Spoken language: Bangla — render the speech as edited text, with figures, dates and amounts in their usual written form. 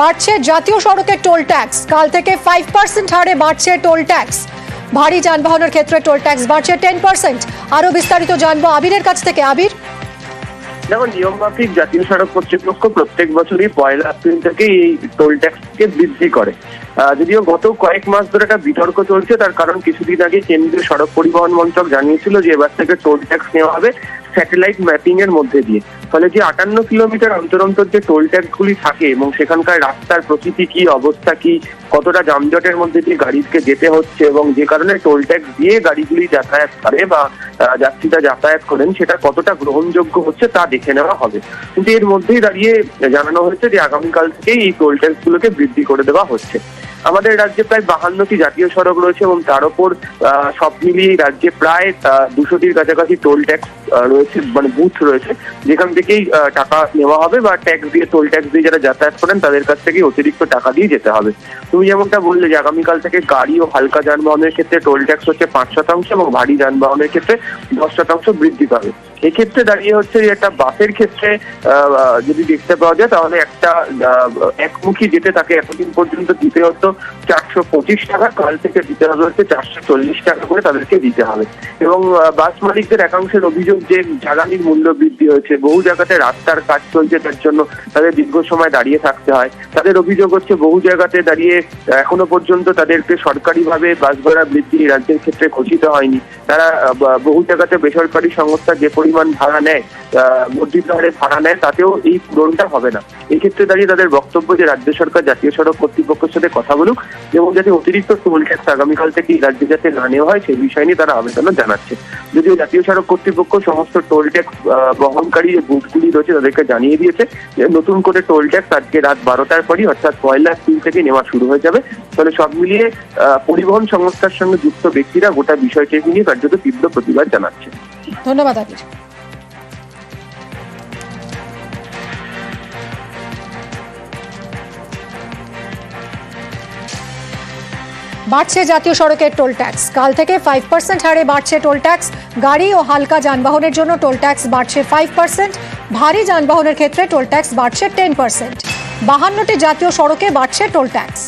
বাড়ছে জাতীয় সড়কে টোল ট্যাক্স। কাল থেকে 5% হারে বাড়ছে টোল ট্যাক্স। ভারী যানবাহনের ক্ষেত্রে টোল ট্যাক্স বাড়ছে 10%। আরো বিস্তারিত জানবো আবিরের কাছ থেকে। আবির, দেখো, নিয়মমাফিক জাতীয় সড়ক কর্তৃপক্ষ প্রত্যেক বছরই 1 এপ্রিল থেকে এই টোল ট্যাক্সকে বৃদ্ধি করে। যদিও গত কয়েক মাস ধরে একটা বিতর্ক চলছে, তার কারণ কিছুদিন আগে কেন্দ্রীয় সড়ক পরিবহন মন্ত্রক জানিয়েছিল যে এবার থেকে টোল ট্যাক্স নেওয়া হবে স্যাটেলাইট ম্যাপিং এর মধ্যে দিয়ে। ফলে যে 58 কিলোমিটার অন্তর অন্তর যে টোল ট্যাক্স গুলি থাকে এবং সেখানকার রাস্তার প্রকৃতি কি, অবস্থা কি, কতটা যানজটের মধ্যে দিয়ে গাড়িকে যেতে হচ্ছে এবং যে কারণে টোল ট্যাক্স দিয়ে গাড়িগুলি যাতায়াত করে বা যাত্রীরা যাতায়াত করেন, সেটা কতটা গ্রহণযোগ্য হচ্ছে তা দেখে নেওয়া হবে। কিন্তু এর মধ্যেই দাঁড়িয়ে জানানো হয়েছে যে আগামীকাল থেকেই এই টোল ট্যাক্স গুলোকে বৃদ্ধি করে দেওয়া হচ্ছে। আমাদের রাজ্যে প্রায় 52টি জাতীয় সড়ক রয়েছে এবং তার উপর সব মিলিয়ে রাজ্যে প্রায় 200টির কাছাকাছি টোল ট্যাক্স রয়েছে, মানে বুথ রয়েছে, যেখান থেকেই টাকা নেওয়া হবে বা ট্যাক্স দিয়ে, টোল ট্যাক্স দিয়ে যারা যাতায়াত করেন তাদের কাছ থেকে অতিরিক্ত টাকা দিয়ে যেতে হবে। তুমি যেমনটা বললে যে আগামীকাল থেকে গাড়ি ও হালকা যানবাহনের ক্ষেত্রে টোল ট্যাক্স হচ্ছে 5% এবং ভারী যানবাহনের ক্ষেত্রে 10% বৃদ্ধি পাবে। এক্ষেত্রে দাঁড়িয়ে হচ্ছে যে একটা বাসের ক্ষেত্রে যদি দেখতে পাওয়া যায় তাহলে একটা একমুখী যেতে তাকে এতদিন পর্যন্ত দিতে হতো 425 টাকা, কাল থেকে দিতে হবে হচ্ছে 440 টাকা করে তাদেরকে দিতে হবে। এবং বাস মালিকদের একাংশের অভিযোগ যে জ্বালানির মূল্য বৃদ্ধি হয়েছে, বহু জায়গাতে রাস্তার কাজ চলছে, তার জন্য তাদের দীর্ঘ সময় দাঁড়িয়ে থাকতে হয়। তাদের অভিযোগ হচ্ছে বহু জায়গাতে দাঁড়িয়ে এখনো পর্যন্ত তাদেরকে সরকারিভাবে বাস ভাড়া বৃদ্ধি রাজ্যের ক্ষেত্রে ঘোষিত হয়নি। তারা বহু জায়গাতে বেসরকারি সংস্থা যে পরিমাণ ভাড়া নেয়, বর্ধিত হারে ভাড়া নেয়, তাতেও এই পূরণটা হবে না। এই ক্ষেত্রে দাঁড়িয়ে তাদের বক্তব্য যে রাজ্য সরকার জাতীয় সড়ক কর্তৃপক্ষের সাথে কথা বলুক এবং যাতে অতিরিক্ত টোল ট্যাক্স আগামীকাল থেকে রাজ্যে যাতে না নেওয়া হয় সেই বিষয় নিয়ে তারা আবেদন জানাচ্ছে। যদিও জাতীয় সড়ক কর্তৃপক্ষ সমস্ত টোল ট্যাক্স বহনকারী যে বুথগুলি রয়েছে তাদেরকে জানিয়ে দিয়েছে যে নতুন করে টোল ট্যাক্স আজকে রাত 12টার পরই অর্থাৎ 1 এপ্রিল থেকে নেওয়া শুরু হয়ে যাবে। ফলে সব মিলিয়ে পরিবহন সংস্থার সঙ্গে যুক্ত ব্যক্তিরা গোটা বিষয়টিকে নিয়ে কার্যত তীব্র প্রতিবাদ জানাচ্ছে। ধন্যবাদ আবির। বাড়ছে জাতীয় সড়কের টোল ট্যাক্স। কাল থেকে 5% হারে বাড়ছে টোল ট্যাক্স। গাড়ি ও হালকা যানবাহনের জন্য টোল ট্যাক্স বাড়ছে 5%। ভারী যানবাহনের ক্ষেত্রে টোল ট্যাক্স বাড়ছে 10%। 52টি জাতীয় সড়কে বাড়ছে টোল ট্যাক্স।